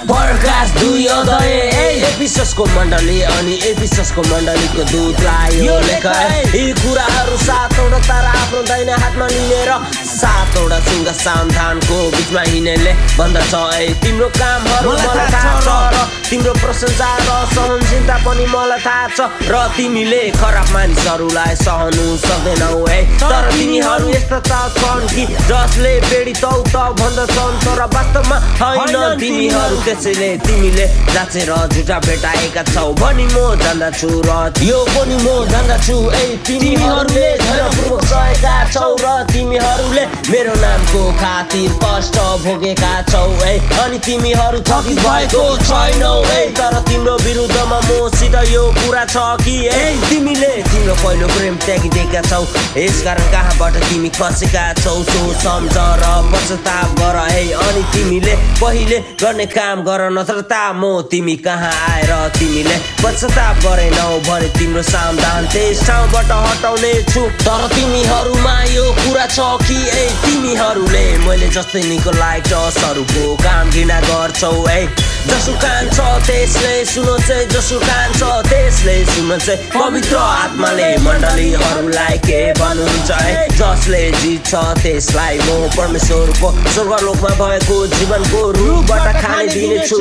प्रकाश दुई अदय एपिसोडको मण्डली अनि एपिसोडको मण्डलीको दूतलाई यो लेख यी कुराहरू सातवटा तारा आफ्नो दाहिने हातमा लिनेर सातवटा सिंह सावधानको बिचमा हिँड्नेले भन्दछ तिम्रो कामहरू मलाई थाहा छ र तिम्रो प्रशंसा र सहनशीलता पनि मलाई थाहा छ र तिमीले खराब मानिसहरूलाई सहनु सक्दैनौ तर तिनीहरू यस्ता छन् कि जसले बेडी तौ तौ भन्दछन् तर वास्तवमा होइन तिनीहरू त्यसैले तिमीले जाँचेर झुटा भेटाएका छौ भनी म जान्दछु र यो पनि म जान्दछु तिमीहरूले धैर्यपूर्वक सहेका छौ र तिमीहरूले मेरो नामको खातिर कष्ट भोगेका छौ अनि तिमीहरू थकित भएको छैनौ तर तिम्रो विरुद्धमा मसित यो कुरा छ कि तिमीले तिम्रो पहिलो प्रेम त्यागिदिएका छौ यसकारण कहाँबाट तिमी खसेका छौ सो सम्झ र पश्चाताप गर अनि तिमीले पहिले गर्ने काम गर नत्र म तिमी कहाँ आएर तिमीले पश्चाताप गरेनौ भने तिम्रो सावधान त्यस ठाउँबाट हटाउने छु तर तिमीहरूमा यो कुरा छ कि तिमीहरूले मैले जस्तै निको लाइटसहरूको काम घृणा गर्छौ जसो कान छ त्यसले सुनो चाहिँ जसो कान छ त्यसले सुनो चाहिँ पवित्र आत्माले मण्डलीहरूलाई के भन्नुहुन्छ जसले जित्छ त्यसलाई म परमेश्वरको स्वर्गलोकमा भएको जीवनको रूपबाट खाने दिनेछु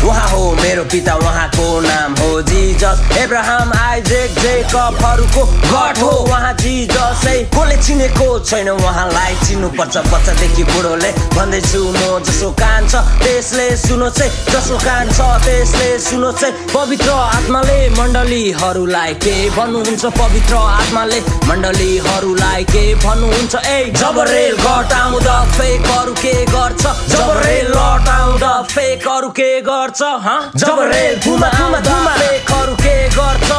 उहाँ हो मेरो पिता उहाँको नाम हो जिजस एब्राहम आइजेक जेकबहरूको गड हो उहाँ जिजस कसले चिनेको छैन उहाँलाई चिन्नुपर्छ बच्चादेखि बुढोले भन्दैछु म जसो कान छ त्यसले सुनो चाहिँ जसो कान छ त्यसले सुनो चाहिँ पवित्र आत्माले मण्डलीहरूलाई के भन्नुहुन्छ पवित्र आत्माले मण्डलीहरूलाई के भन्नुहुन्छ जब रेल घटाउँदा फेकहरू के गर्छ जब रेल लटाउँदा फेकहरू के गर्छ जब रेल घुमाउँदा फेकहरू के गर्छ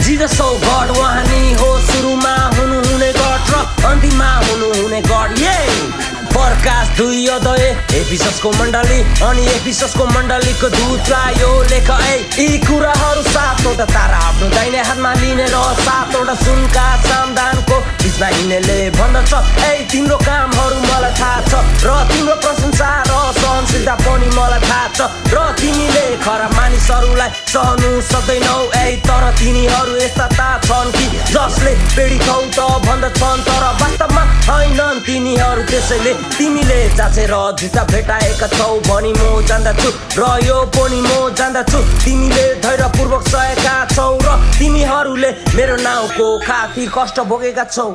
जिजस हो गड उहाँ नि हो सुरुमा हुनुहुने गड र अन्तिममा हुनुहुने गड प्रकाश दुई अदय एपिसोडको मण्डली अनि एपिसोडको मण्डलीको दूतलाई यो लेख यी कुराहरू सातवटा तारा आफ्नो दाहिने हातमा लिनेर सातवटा सुनका सावधानको बिचमा हिँड्नेले भन्दछ तिम्रो कामहरू मलाई थाहा छ र तिम्रो प्रशंसा र सहनशीलता पनि मलाई थाहा छ र तिमीले खराब मानिसहरूलाई सहनु सक्दैनौ तर तिनीहरू यस्ता छन् कि जसले बेडी थौ त भन्दछन् तर वास्तवमा होइनन् तिनीहरू त्यसैले तिमीले जाँचेर झुटा भेटाएका छौ भनी म जान्दछु र यो पनि म जान्दछु तिमीले धैर्यपूर्वक सहेका छौ र तिमीहरूले मेरो नाउँको खातिर कष्ट भोगेका छौ।